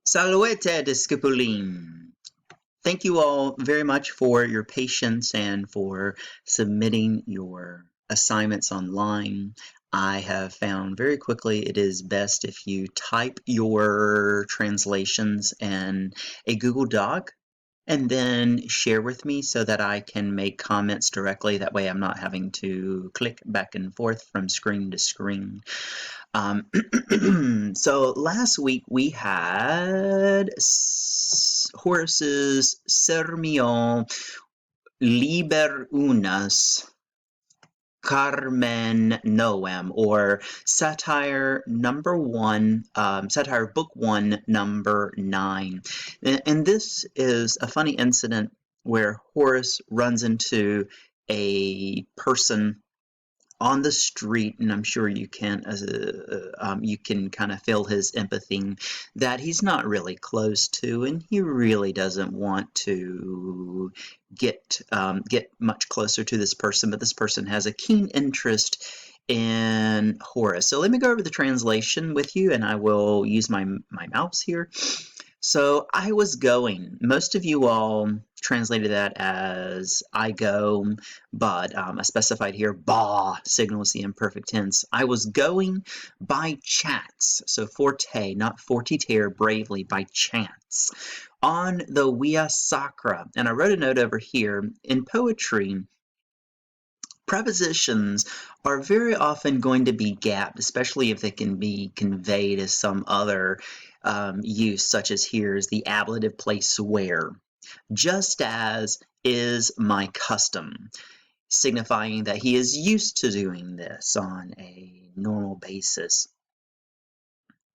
Salvete discipuline. Thank you all very much for your patience and for submitting your assignments online. I have found very quickly it is best if you type your translations in a Google Doc and then share with me so that I can make comments directly. That way I'm not having to click back and forth from screen to screen. So last week we had Horace's Sermio Liber Unas Carmen Noem, or Satire number 1, Satire book 1, number 9. And this is a funny incident where Horace runs into a person on the street, and I'm sure you can, you can kind of feel his empathy that he's not really close to, and he really doesn't want to get much closer to this person. But this person has a keen interest in Horace. So let me go over the translation with you, and I will use my mouse here. So I was going. Most of you all translated that as I go, but I specified here ba signals the imperfect tense. I was going by chance, so forte, not fortiter, bravely, by chance, on the Via Sacra. And I wrote a note over here. In poetry, prepositions are very often going to be gapped, especially if they can be conveyed as some other use, such as here is the ablative place where. Just as is my custom, signifying that he is used to doing this on a normal basis.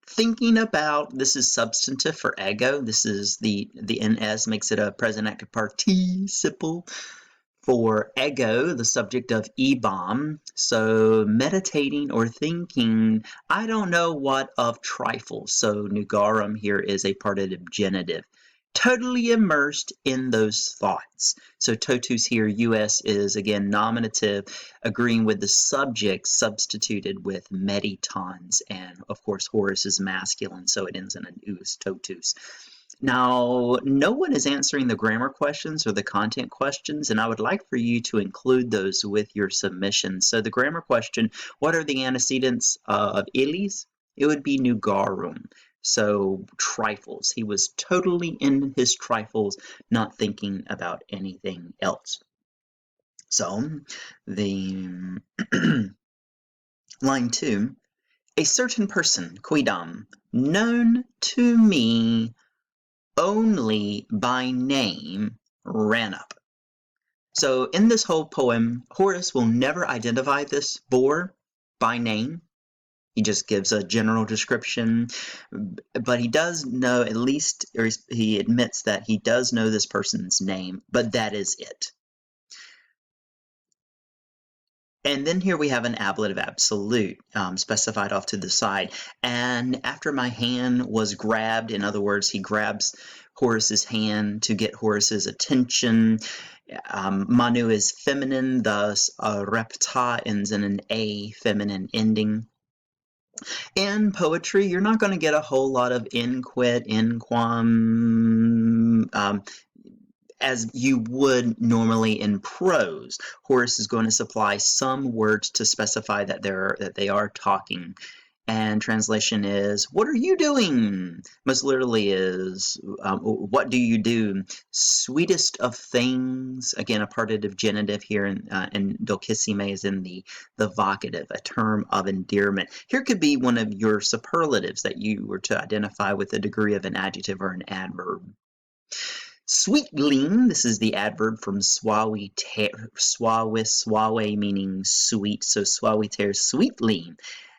Thinking about, this is substantive for ego. This is the NS makes it a present active participle for ego, the subject of ebom. So meditating or thinking, I don't know what of trifles. So nugarum here is a partitive genitive. Totally immersed in those thoughts. So totus here, us, is again nominative, agreeing with the subject substituted with meditans. And of course, Horace is masculine, so it ends in an us, totus. Now, no one is answering the grammar questions or the content questions, and I would like for you to include those with your submissions. So the grammar question, what are the antecedents of illis? It would be nugarum. So trifles. He was totally in his trifles, not thinking about anything else. So the line 2, a certain person, quidam, known to me only by name, ran up. So in this whole poem, Horace will never identify this boor by name. He just gives a general description, but he does know at least, or he admits that he does know this person's name, but that is it. And then here we have an ablative absolute specified off to the side. And after my hand was grabbed, in other words, he grabs Horace's hand to get Horace's attention. Manu is feminine, thus repta ends in an A feminine ending. In poetry, you're not going to get a whole lot of inquit, inquam, as you would normally in prose. Horace is going to supply some words to specify that they are talking. And translation is, what are you doing? Most literally is, what do you do? Sweetest of things, again, a partitive genitive here, and dolcissime is in the vocative, a term of endearment. Here could be one of your superlatives that you were to identify with a degree of an adjective or an adverb. Sweetling, this is the adverb from suaviter, suave meaning sweet, so suaviter, sweetling.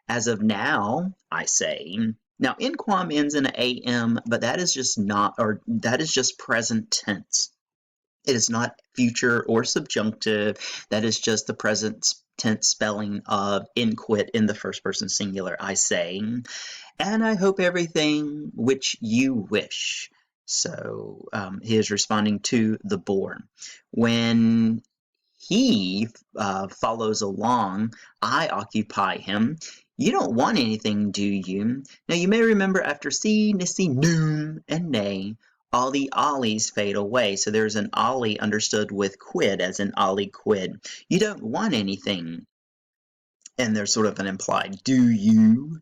As of now, I say. Now, inquam ends in an am, but that is just present tense. It is not future or subjunctive. That is just the present tense spelling of inquit in the first person singular, I say. And I hope everything which you wish. So he is responding to the boor. When he follows along, I occupy him. You don't want anything, do you? Now you may remember after see, nissy, noom, and nay, all the ollies fade away. So there's an ollie understood with quid as an ollie quid. You don't want anything. And there's sort of an implied, do you?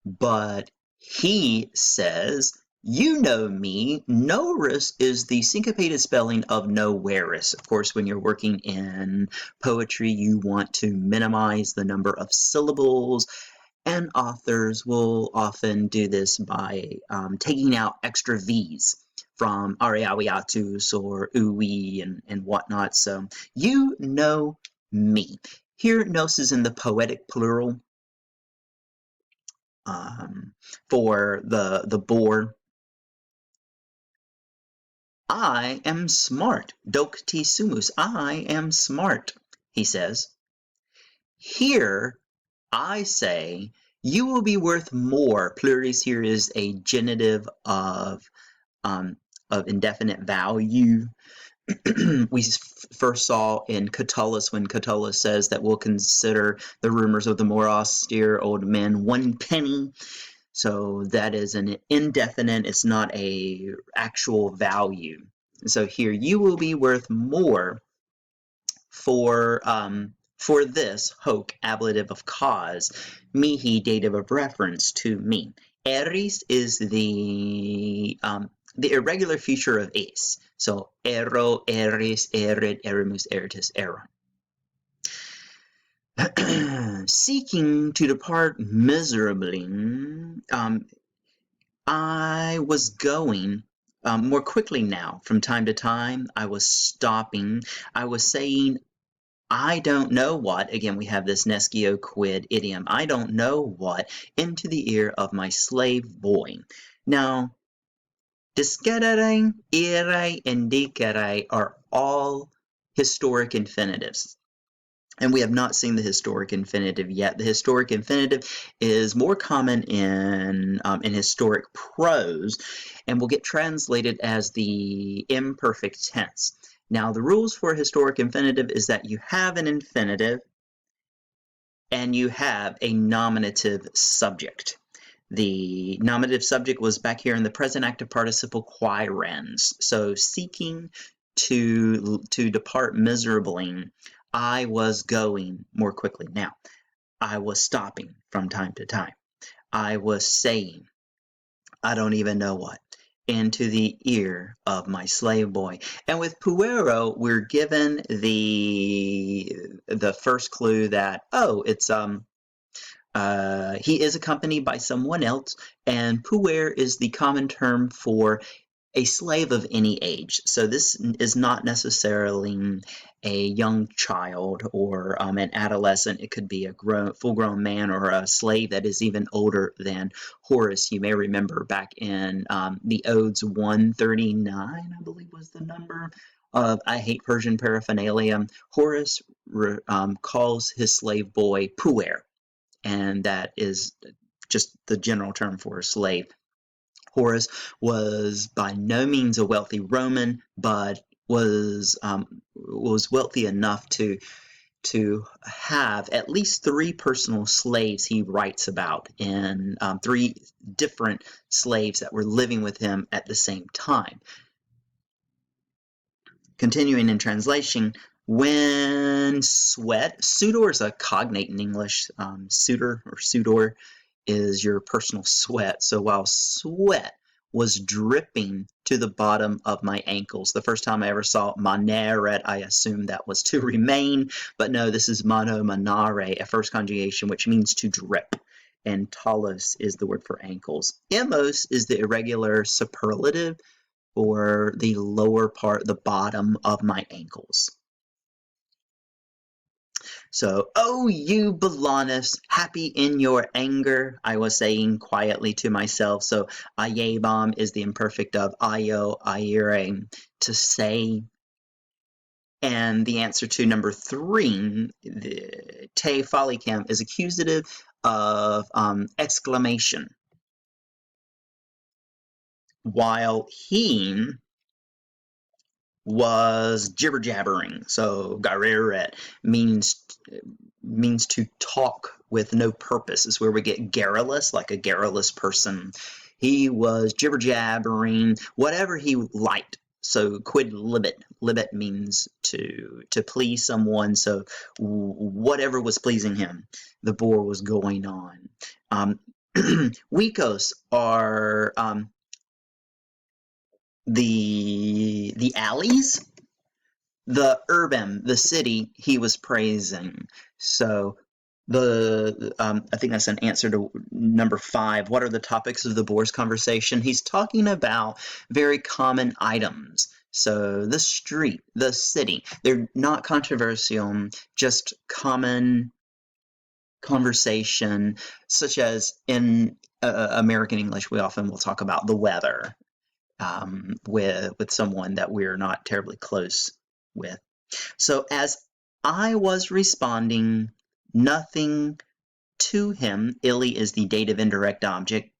But he says, you know me. Norris is the syncopated spelling of nowhereis. Of course, when you're working in poetry, you want to minimize the number of syllables, and authors will often do this by taking out extra V's from ariawiatus or ui and whatnot. So, you know me. Here, nos is in the poetic plural for the boar. I am smart. Docti sumus. I am smart, he says. Here, I say, you will be worth more. Pluris here is a genitive of indefinite value. We first saw in Catullus when Catullus says that we'll consider the rumors of the more austere old men 1 penny. So that is an indefinite, it's not a actual value. So here, you will be worth more for this, hoc, ablative of cause, mihi, dative of reference, to me. Eris is the irregular future of es. So ero, eris, erit, erimus, eritus, eron. Seeking to depart miserably, I was going more quickly now. From time to time, I was stopping. I was saying, I don't know what. Again, we have this nescio quid idiom. I don't know what into the ear of my slave boy. Now, discedere, ire, and dicere are all historic infinitives. And we have not seen the historic infinitive yet. The historic infinitive is more common in historic prose and will get translated as the imperfect tense. Now, the rules for historic infinitive is that you have an infinitive and you have a nominative subject. The nominative subject was back here in the present active participle quaerens. So seeking to depart miserably, I was going more quickly. Now, I was stopping from time to time. I was saying, I don't even know what, into the ear of my slave boy. And with puero, we're given the first clue that, oh, it's he is accompanied by someone else, and puer is the common term for a slave of any age. So this is not necessarily a young child or an adolescent. It could be a full-grown man or a slave that is even older than Horace. You may remember back in the Odes 139, I believe was the number, of I Hate Persian Paraphernalia. Horace calls his slave boy puer, and that is just the general term for a slave. Horace was by no means a wealthy Roman, but was wealthy enough to have at least 3 personal slaves he writes about, and 3 different slaves that were living with him at the same time. Continuing in translation, when sweat, sudor is a cognate in English, suitor or sudor is your personal sweat. So while sweat was dripping to the bottom of my ankles, the first time I ever saw maneret, I assumed that was to remain, but no, this is mano manare, a first conjugation, which means to drip. And talos is the word for ankles. Emos is the irregular superlative for the lower part, the bottom of my ankles. So, oh, you Belanus, happy in your anger, I was saying quietly to myself. So, ayebam is the imperfect of ayo, aire, to say. And the answer to number 3, the te follicam, is accusative of exclamation. While he was jibber-jabbering. So gareret means to talk with no purpose is where we get garrulous, like a garrulous person. He was jibber-jabbering, whatever he liked. So quid libet. Libet means to please someone. So whatever was pleasing him, the boar was going on. Wecos are the alleys. The urbem, the city, he was praising. So I think that's an answer to number 5. What are the topics of the boar's conversation? He's talking about very common items. So the street, the city, they're not controversial, just common conversation, such as in American English, we often will talk about the weather with someone that we're not terribly close with. So as I was responding, nothing to him, illy is the dative indirect object,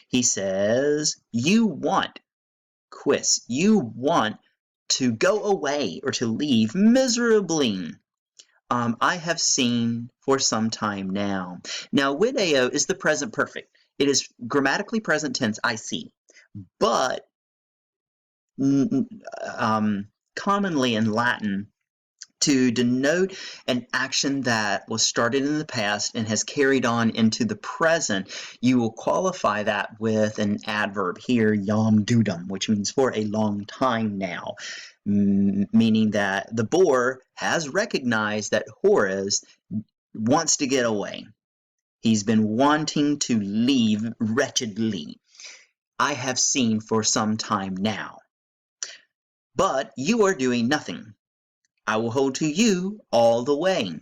he says, you want, quis, you want to go away or to leave miserably. I have seen for some time now. Now, video is the present perfect. It is grammatically present tense, I see. But commonly in Latin, to denote an action that was started in the past and has carried on into the present, you will qualify that with an adverb here, iam dudum, which means for a long time now, meaning that the boar has recognized that Horace wants to get away. He's been wanting to leave wretchedly. I have seen for some time now. But you are doing nothing. I will hold to you all the way.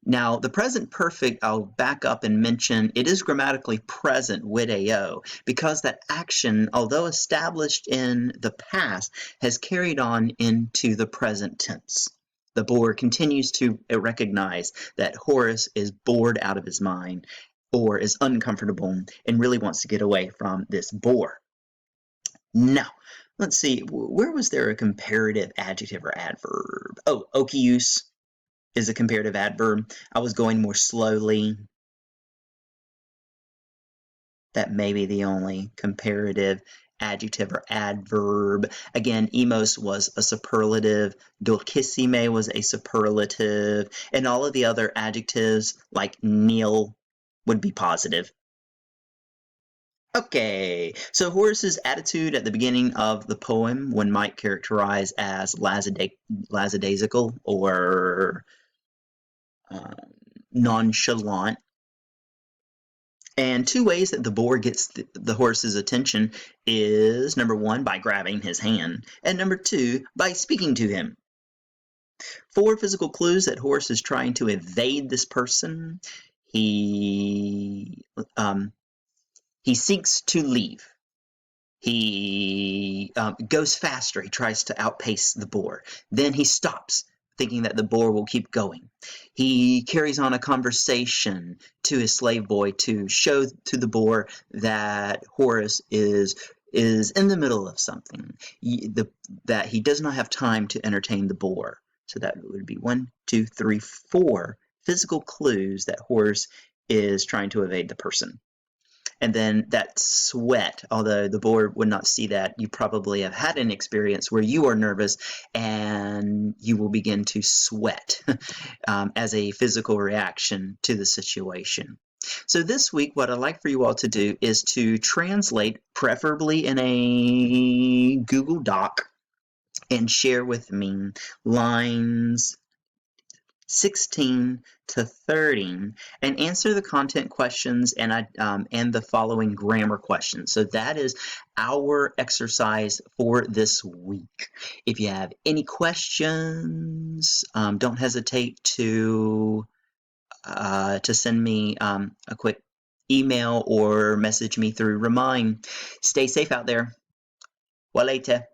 Now, the present perfect, I'll back up and mention it is grammatically present with AO because that action, although established in the past, has carried on into the present tense. The boar continues to recognize that Horace is bored out of his mind or is uncomfortable and really wants to get away from this boar. Now, let's see, where was there a comparative adjective or adverb? Oh, okius is a comparative adverb. I was going more slowly. That may be the only comparative adjective or adverb. Again, emos was a superlative, dolcissime was a superlative, and all of the other adjectives like nil would be positive. Okay, so Horace's attitude at the beginning of the poem one might characterize as lackadaisical or nonchalant. And two ways that the boar gets the horse's attention is, number 1, by grabbing his hand, and number 2, by speaking to him. 4 physical clues that Horace is trying to evade this person. He seeks to leave. He goes faster. He tries to outpace the boar. Then he stops, thinking that the boar will keep going. He carries on a conversation to his slave boy to show to the boar that Horace is in the middle of something, that he does not have time to entertain the boar. So that would be 1, 2, 3, 4 physical clues that Horace is trying to evade the person. And then that sweat, although the boar would not see that, you probably have had an experience where you are nervous and you will begin to sweat as a physical reaction to the situation. So this week, what I'd like for you all to do is to translate, preferably in a Google Doc, and share with me lines 16 to 30 and answer the content questions and the following grammar questions. So that is our exercise for this week. If you have any questions, don't hesitate to send me a quick email or message me through Remind. Stay safe out there. Walete.